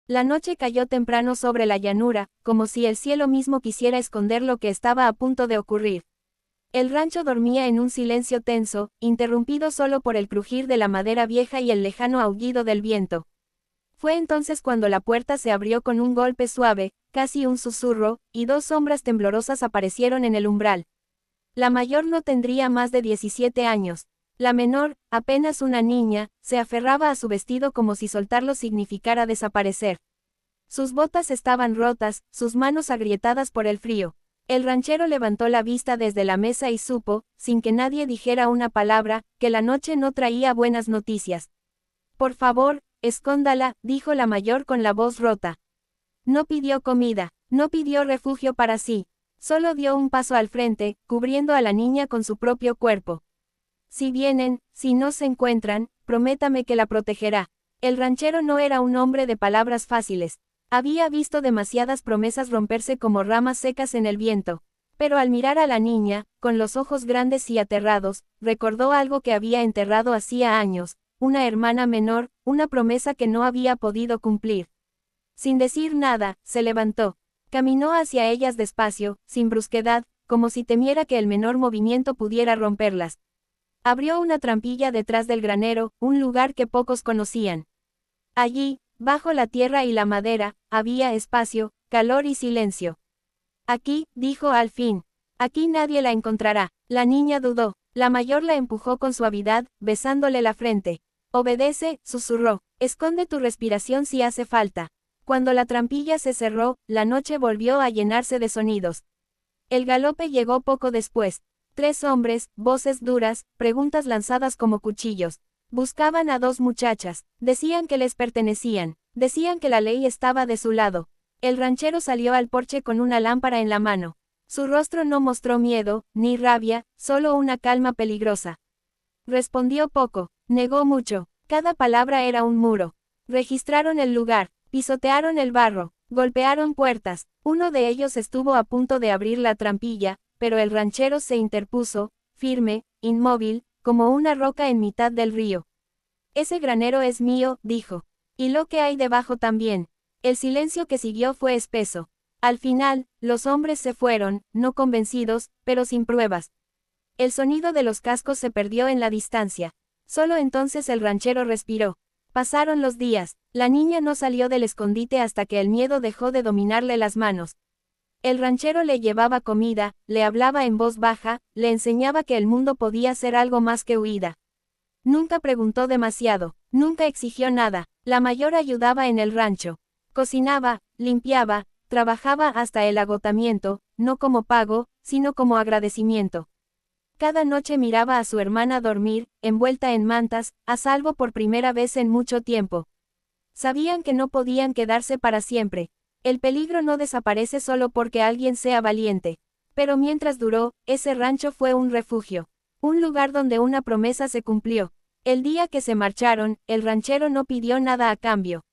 La noche cayó temprano sobre la llanura, como si el cielo mismo quisiera esconder lo que estaba a punto de ocurrir. El rancho dormía en un silencio tenso, interrumpido solo por el crujir de la madera vieja y el lejano aullido del viento. Fue entonces cuando la puerta se abrió con un golpe suave, casi un susurro, y dos sombras temblorosas aparecieron en el umbral. La mayor no tendría más de 17 años. La menor, apenas una niña, se aferraba a su vestido como si soltarlo significara desaparecer. Sus botas estaban rotas, sus manos agrietadas por el frío. El ranchero levantó la vista desde la mesa y supo, sin que nadie dijera una palabra, que la noche no traía buenas noticias. Por favor, escóndala, dijo la mayor con la voz rota. No pidió comida, no pidió refugio para sí. Solo dio un paso al frente, cubriendo a la niña con su propio cuerpo. Si vienen, si no se encuentran, prométame que la protegerá. El ranchero no era un hombre de palabras fáciles. Había visto demasiadas promesas romperse como ramas secas en el viento. Pero al mirar a la niña, con los ojos grandes y aterrados, recordó algo que había enterrado hacía años, una hermana menor, una promesa que no había podido cumplir. Sin decir nada, se levantó. Caminó hacia ellas despacio, sin brusquedad, como si temiera que el menor movimiento pudiera romperlas. Abrió una trampilla detrás del granero, un lugar que pocos conocían. Allí, bajo la tierra y la madera, había espacio, calor y silencio. Aquí, dijo al fin. Aquí nadie la encontrará. La niña dudó. La mayor la empujó con suavidad, besándole la frente. Obedece, susurró. Esconde tu respiración si hace falta. Cuando la trampilla se cerró, la noche volvió a llenarse de sonidos. El galope llegó poco después. 3 hombres, voces duras, preguntas lanzadas como cuchillos. Buscaban a 2 muchachas, decían que les pertenecían, decían que la ley estaba de su lado. El ranchero salió al porche con una lámpara en la mano. Su rostro no mostró miedo, ni rabia, solo una calma peligrosa. Respondió poco, negó mucho, cada palabra era un muro. Registraron el lugar, pisotearon el barro, golpearon puertas. Uno de ellos estuvo a punto de abrir la trampilla, pero el ranchero se interpuso, firme, inmóvil, como una roca en mitad del río. Ese granero es mío, dijo. Y lo que hay debajo también. El silencio que siguió fue espeso. Al final, los hombres se fueron, no convencidos, pero sin pruebas. El sonido de los cascos se perdió en la distancia. Solo entonces el ranchero respiró. Pasaron los días. La niña no salió del escondite hasta que el miedo dejó de dominarle las manos. El ranchero le llevaba comida, le hablaba en voz baja, le enseñaba que el mundo podía ser algo más que huida. Nunca preguntó demasiado, nunca exigió nada. La mayor ayudaba en el rancho. Cocinaba, limpiaba, trabajaba hasta el agotamiento, no como pago, sino como agradecimiento. Cada noche miraba a su hermana dormir, envuelta en mantas, a salvo por primera vez en mucho tiempo. Sabían que no podían quedarse para siempre. El peligro no desaparece solo porque alguien sea valiente. Pero mientras duró, ese rancho fue un refugio. Un lugar donde una promesa se cumplió. El día que se marcharon, el ranchero no pidió nada a cambio.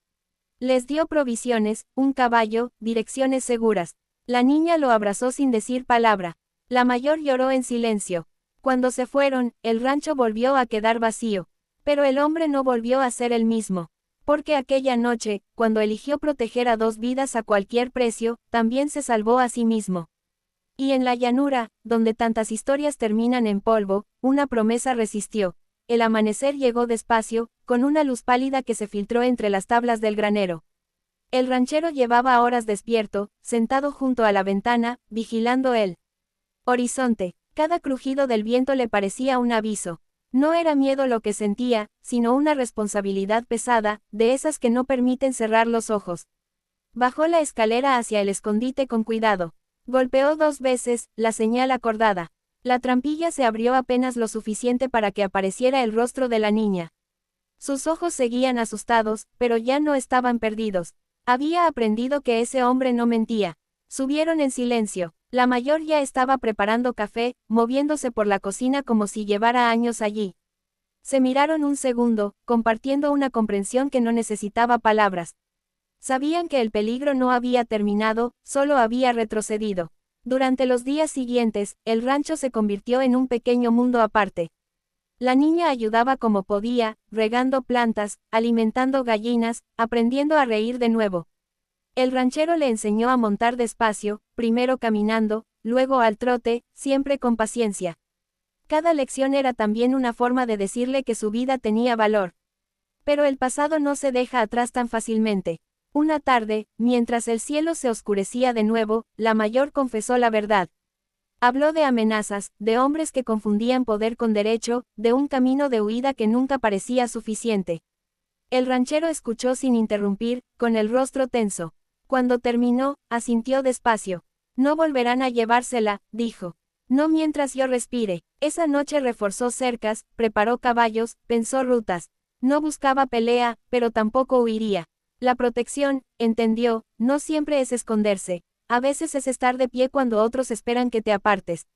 Les dio provisiones, un caballo, direcciones seguras. La niña lo abrazó sin decir palabra. La mayor lloró en silencio. Cuando se fueron, el rancho volvió a quedar vacío. Pero el hombre no volvió a ser el mismo. Porque aquella noche, cuando eligió proteger a 2 vidas a cualquier precio, también se salvó a sí mismo. Y en la llanura, donde tantas historias terminan en polvo, una promesa resistió. El amanecer llegó despacio, con una luz pálida que se filtró entre las tablas del granero. El ranchero llevaba horas despierto, sentado junto a la ventana, vigilando el horizonte. Cada crujido del viento le parecía un aviso. No era miedo lo que sentía, sino una responsabilidad pesada, de esas que no permiten cerrar los ojos. Bajó la escalera hacia el escondite con cuidado. Golpeó 2 veces, la señal acordada. La trampilla se abrió apenas lo suficiente para que apareciera el rostro de la niña. Sus ojos seguían asustados, pero ya no estaban perdidos. Había aprendido que ese hombre no mentía. Subieron en silencio. La mayor ya estaba preparando café, moviéndose por la cocina como si llevara años allí. Se miraron un segundo, compartiendo una comprensión que no necesitaba palabras. Sabían que el peligro no había terminado, solo había retrocedido. Durante los días siguientes, el rancho se convirtió en un pequeño mundo aparte. La niña ayudaba como podía, regando plantas, alimentando gallinas, aprendiendo a reír de nuevo. El ranchero le enseñó a montar despacio, primero caminando, luego al trote, siempre con paciencia. Cada lección era también una forma de decirle que su vida tenía valor. Pero el pasado no se deja atrás tan fácilmente. Una tarde, mientras el cielo se oscurecía de nuevo, la mayor confesó la verdad. Habló de amenazas, de hombres que confundían poder con derecho, de un camino de huida que nunca parecía suficiente. El ranchero escuchó sin interrumpir, con el rostro tenso. Cuando terminó, asintió despacio. No volverán a llevársela, dijo. No mientras yo respire. Esa noche reforzó cercas, preparó caballos, pensó rutas. No buscaba pelea, pero tampoco huiría. La protección, entendió, no siempre es esconderse. A veces es estar de pie cuando otros esperan que te apartes.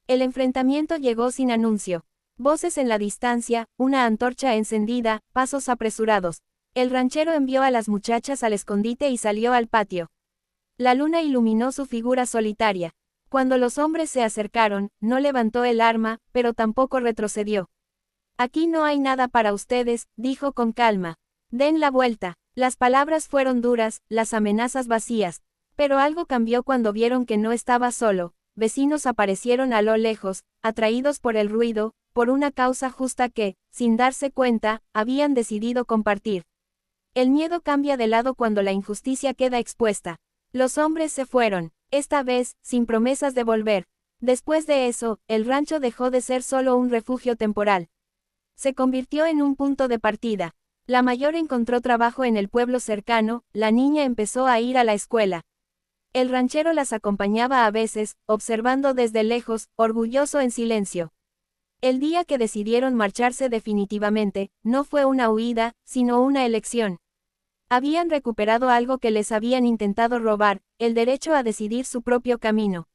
El enfrentamiento llegó sin anuncio. Voces en la distancia, una antorcha encendida, pasos apresurados. El ranchero envió a las muchachas al escondite y salió al patio. La luna iluminó su figura solitaria. Cuando los hombres se acercaron, no levantó el arma, pero tampoco retrocedió. Aquí no hay nada para ustedes, dijo con calma. Den la vuelta. Las palabras fueron duras, las amenazas vacías. Pero algo cambió cuando vieron que no estaba solo. Vecinos aparecieron a lo lejos, atraídos por el ruido, por una causa justa que, sin darse cuenta, habían decidido compartir. El miedo cambia de lado cuando la injusticia queda expuesta. Los hombres se fueron, esta vez, sin promesas de volver. Después de eso, el rancho dejó de ser solo un refugio temporal. Se convirtió en un punto de partida. La mayor encontró trabajo en el pueblo cercano, la niña empezó a ir a la escuela. El ranchero las acompañaba a veces, observando desde lejos, orgulloso en silencio. El día que decidieron marcharse definitivamente, no fue una huida, sino una elección. Habían recuperado algo que les habían intentado robar, el derecho a decidir su propio camino.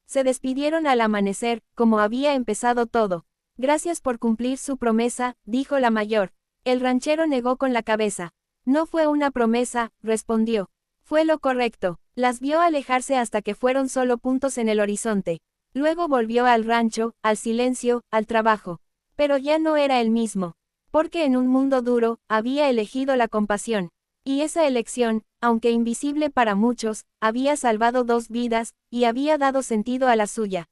Se despidieron al amanecer, como había empezado todo. Gracias por cumplir su promesa, dijo la mayor. El ranchero negó con la cabeza. No fue una promesa, respondió. Fue lo correcto. Las vio alejarse hasta que fueron solo puntos en el horizonte. Luego volvió al rancho, al silencio, al trabajo. Pero ya no era el mismo. Porque en un mundo duro, había elegido la compasión. Y esa elección, aunque invisible para muchos, había salvado 2 vidas, y había dado sentido a la suya.